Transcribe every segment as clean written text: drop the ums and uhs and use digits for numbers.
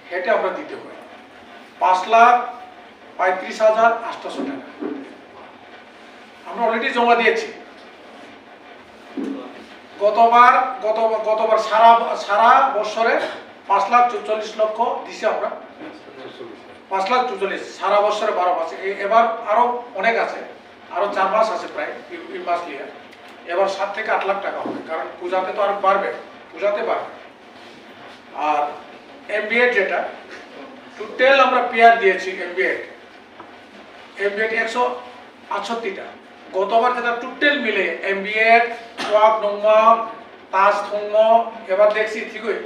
হেঁটে আমরা দিতে হয় 5,35,800 টাকা আমরা অলরেডি জমা দিয়েছি। গতবার সারা বছরে 5,44,00,000 দিছি আমরা, 5,44,00,000 সারা বছরে 12 মাসে। এবার আরো অনেক আছে, আরো 4 মাস আছে প্রায় এই মাস নিয়ে। এবার 7 থেকে 8 লাখ টাকা হবে, কারণ পূজাতে তো আর বাড়বে, পূজাতে বাড়বে। আর এমবিএ যেটা টোটাল আমরা পেয়ার দিয়েছি, এমবিএ 168টা। গতবার যেটা টোটাল মিলে এমবিএ ওয়াক নংমা তাজ থংম, এবার দেখছি ঠিকই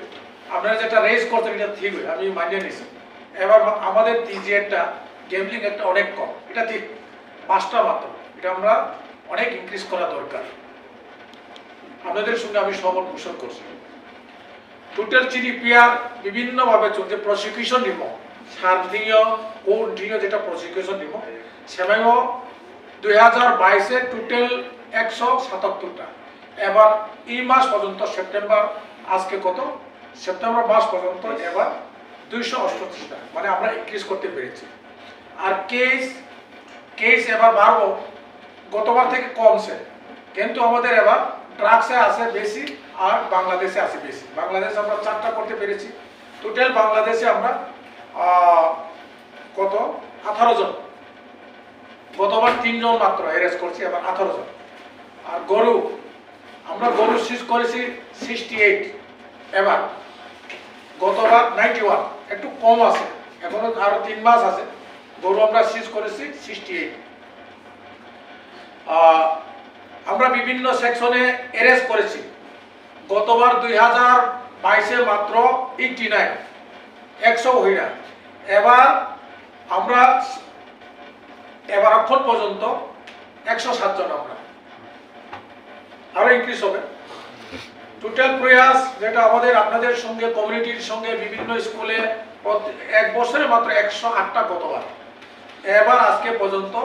আপনারা যেটা রেস করছেন এটা ঠিকই আমি মানিয়ে নিছি। এবার আমাদের টিজিএটা গেমলিং একটা অনেক কম, এটা ঠিক 5টা মাত্র, এটা আমরা অনেক ইনক্রিজ করা দরকার। আপনাদের সঙ্গে আমি সহমত পোষণ করছি। টোটাল জিডিপিআর বিভিন্নভাবে চলছে। প্রসিকিউশন নিম সার্দিনীয় কন্টিনিউ যেটা প্রসিকিউশন নিম সেমাইও 2022-এ টোটাল 177টা। এবার এই মাস পর্যন্ত সেপ্টেম্বর, আজকে কত সেপ্টেম্বর মাস পর্যন্ত এবার 238টা, মানে আমরা ইনক্রিজ করতে পেরেছি। আর কেস এবার বাড়বো, গতবার থেকে কমছে, কিন্তু আমাদের এবার ড্রাগসে আছে বেশি আর বাংলাদেশে আছে বেশি। বাংলাদেশে আমরা 4টা করতে পেরেছি। টোটাল বাংলাদেশে আমরা কত 18 জন, গতবার 3 জন মাত্র অ্যারেস্ট করছি, এবার 18 জন। আর আমরা গরু সিজ করেছি 68, এবার গতবার 91, একটু কম আছে, এখনো আরো 3 মাস আছে। গরু আমরা সিজ করেছি 68। আমরা বিভিন্ন সেকশনে অ্যারেস্ট করেছি। গতবার 2022-এ মাত্র 89, 100 হইনা। এবার এখন পর্যন্ত 107 জন, আমরা আরো ইনক্রিজ হবে। টোটাল প্রয়াস যেটা আমাদের আপনাদের সঙ্গে কমিউনিটির সঙ্গে বিভিন্ন স্কুলে এক বছরে মাত্র 108টা গতবার, এবার আজকে পর্যন্ত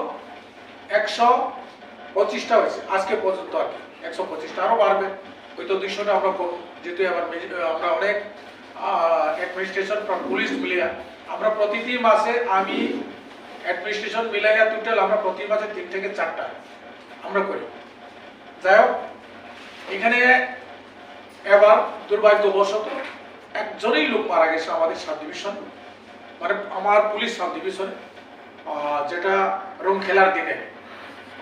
125টা হয়েছে আজকে পর্যন্ত, আর কি 125টা, আরো বাড়বে হয়তো 200টা আমরা করব। যেহেতু এবার আমরা অনেক অ্যাডমিনিস্ট্রেশন পুলিশ মিলিয়ে আমরা প্রতিটি মাসে, আমি অ্যাডমিনিস্ট্রেশন মিলাইয়া টোটাল আমরা প্রতি মাসে 3 থেকে 4টা আমরা করি। যাই হোক, এখানে এবার দুর্ভাগ্যবশত একজনই লোক মারা গেছে আমাদের সাব ডিভিশন, মানে আমার পুলিশ সাব ডিভিশনে, যেটা রং খেলার দিনে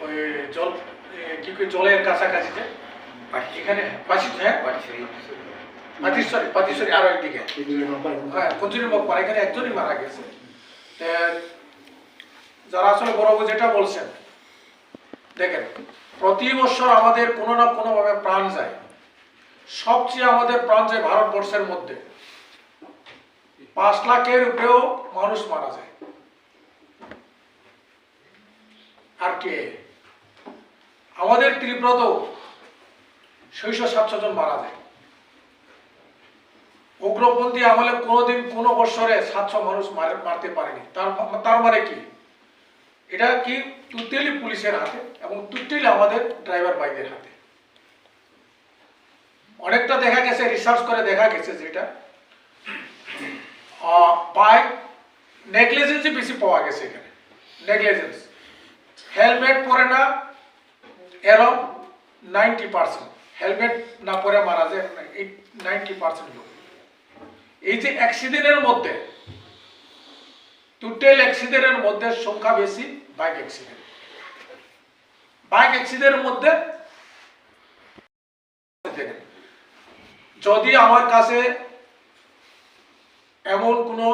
ওই জলের কাছাকাছিতে এখানে পাতিশ্বরী আরো একদিকে, হ্যাঁ কঞ্চুরি মকবার, এখানে একজনই মারা গেছে। যারা আসলে বড়বাবু যেটা বলছেন, দেখেন প্রতি বছর আমাদের কোনো না কোনো ভাবে প্রাণ যায়। সবচেয়ে আমাদের প্রাণ যায় ভারতবর্ষের মধ্যে 5 লাখের উপরেও মানুষ মারা যায়। আর কে আমাদের ত্রিপুরাতেও 600-700 জন মারা যায়। উগ্রপন্থী আমলে কোনোদিন কোনো বছরে 700 মানুষ মারতে পারেনি। তার মানে কি, এটা কি টোটালি পুলিশের হাতে এবং টোটালি আমাদের ড্রাইভার ভাইদের হাতে। অনেকটা দেখা গেছে, রিসার্চ করে দেখা গেছে যেটা বাইক নেগলিজেন্সই বেশি পাওয়া গেছে এখানে। নেগলিজেন্স, হেলমেট পরে না, এরকম 90%, হেলমেট না পরে মারা যায় 90% লোক। এই যে অ্যাক্সিডেন্টের মধ্যে, টোটাল অ্যাক্সিডেন্টের মধ্যে সংখ্যা বেশি বাইক অ্যাক্সিডেন্ট। বাইক অ্যাক্সিডেন্টের মধ্যে যদি আমার কাছে এমন কোনো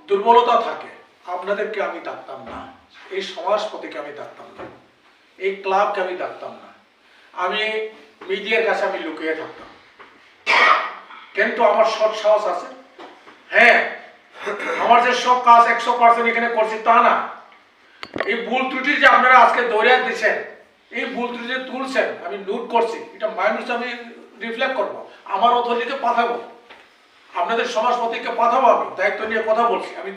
দুর্বলতা থাকে, আপনাদেরকে আমি ডাকতাম না, এই সমাজপতিকে আমি ডাকতাম না, এই ক্লাবকে আমি ডাকতাম না, আমি মিডিয়ার কাছে আমি লুকিয়ে থাকতাম। কিন্তু আমার সৎ সাহস আছে। হ্যাঁ, আমার যে সব কাজ 100% এখানে করছি তা না। এই ভুল ত্রুটি যে আপনারা আজকে দৌড়িয়ে দিচ্ছেন, এই ভুল ত্রুটি যে তুলছেন, আমি নোট করছি, এটা মাইন্ড আমি রিফ্লেক্ট করবো, আমার অথরিটিকে পাঠাবো, আপনাদের সমাজপতিকে পাঠাবো, আমি দায়িত্ব নিয়ে কথা বলছি। আমি